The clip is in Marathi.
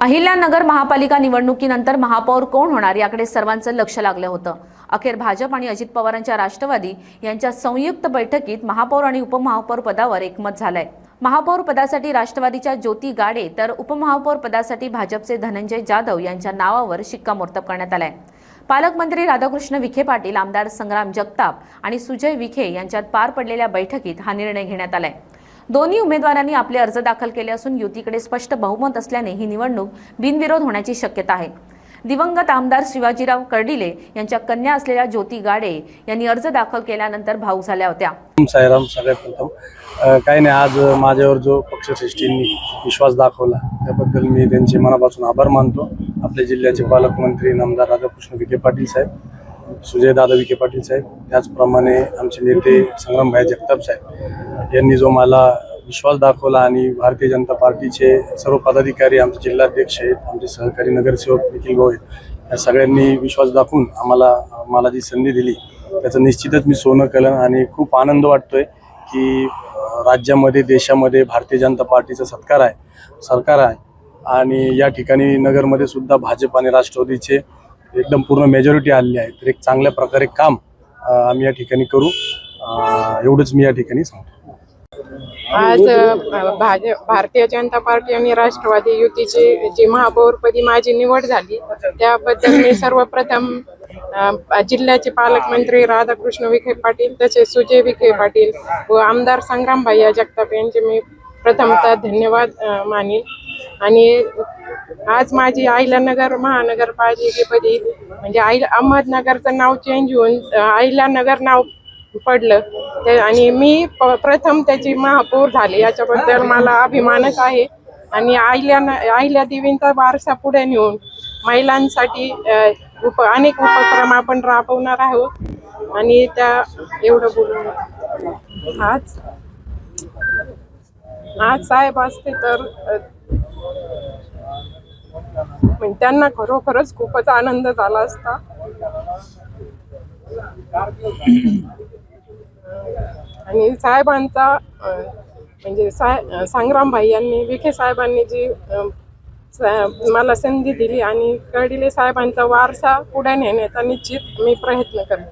अहिल्यानगर महापालिका निवडणुकीनंतर महापौर कोण होणार याकडे सर्वांचं लक्ष लागलं होतं। अखेर भाजप आणि अजित पवारांच्या राष्ट्रवादी यांच्या संयुक्त बैठकीत महापौर आणि उपमहापौर पदावर एकमत झालंय। महापौर पदासाठी राष्ट्रवादीच्या ज्योती गाडे तर उपमहापौर पदासाठी भाजपचे धनंजय जाधव यांच्या नावावर शिक्कामोर्तब करण्यात आलाय। पालकमंत्री राधाकृष्ण विखे पाटील, आमदार संग्राम जगताप आणि सुजय विखे यांच्यात पार पडलेल्या बैठकीत हा निर्णय घेण्यात आलाय। दोन्ही उमेदवारांनी आपले अर्ज दाखल केले असून युतीकडे स्पष्ट बहुमत असल्याने ही निवडणूक बिनविरोध होण्याची शक्यता आहे। दिवंगत आमदार शिवाजीराव कर्डिले यांच्या कन्या असलेल्या ज्योती गाडे यांनी अर्ज दाखल केल्यानंतर भावूक झाल्या होत्या। साईराम, सगळ्यात प्रथम काही नाही, आज माझ्यावर जो पक्षश्रेष्ठींनी विश्वास दाखवला त्याबद्दल मी त्यांचे मनापासून आभार मानतो। आपल्या जिल्ह्याचे पालकमंत्री आमदार राधाकृष्ण विखे पाटील साहेब, सुजय दादा विखे पाटील साहेब, त्याचप्रमाणे आमचे नेते संग्राम जगताप साहेब यांनी जो मला विश्वास दाखवला आणि भारतीय जनता पार्टीचे सर्व पदाधिकारी, आमचे जिल्हाध्यक्ष आहेत, आमचे सहकारी नगरसेवक निखिल भाऊ आहेत, या सगळ्यांनी विश्वास दाखवून मला जी संधी दिली त्याचं निश्चितच मी सोनं केलं आणि खूप आनंद वाटतोय की राज्यामध्ये देशामध्ये भारतीय जनता पार्टीचा सरकार आहे आणि या ठिकाणी नगरमध्ये सुद्धा भाजप आणि राष्ट्रवादीचे एकदम पूर्ण मेजॉरिटी आलेली आहे। तर एक चांगल्या प्रकारे काम आम्ही या ठिकाणी करू, एवढंच मी या ठिकाणी सांगतो। आज भारतीय जनता पार्टी आणि राष्ट्रवादी युतीची जी महापौरपदी माझी निवड झाली त्याबद्दल मी सर्वप्रथम जिल्ह्याचे पालकमंत्री राधाकृष्ण विखे पाटील, तसेच सुजय विखे पाटील व आमदार संग्राम जगताप यांचे मी प्रथमतः धन्यवाद मानेन। आणि आज माझी अहिल्यानगर महानगरपालिकेपदी म्हणजे अहमदनगरचं नाव चेंज होऊन अहिल्यानगर नाव पडलं आणि मी प्रथम त्याची महापौर झाले, याच्याबद्दल मला अभिमानच आहे। आणि अहिल्या देवींचा वारसा पुढे नेऊन महिलांसाठी अनेक उपक्रम आपण राबवणार आहोत आणि त्या एवढं बोलून आज साहेब असते तर त्यांना खरोखरच खूपच आनंद झाला असता। आणि साहेबांचा म्हणजे संग्राम यांनी, विखे साहेबांनी जी मला संधी दिली आणि कर्डिले साहेबांचा वारसा पुढे नेण्याचा निश्चित मी प्रयत्न करेन।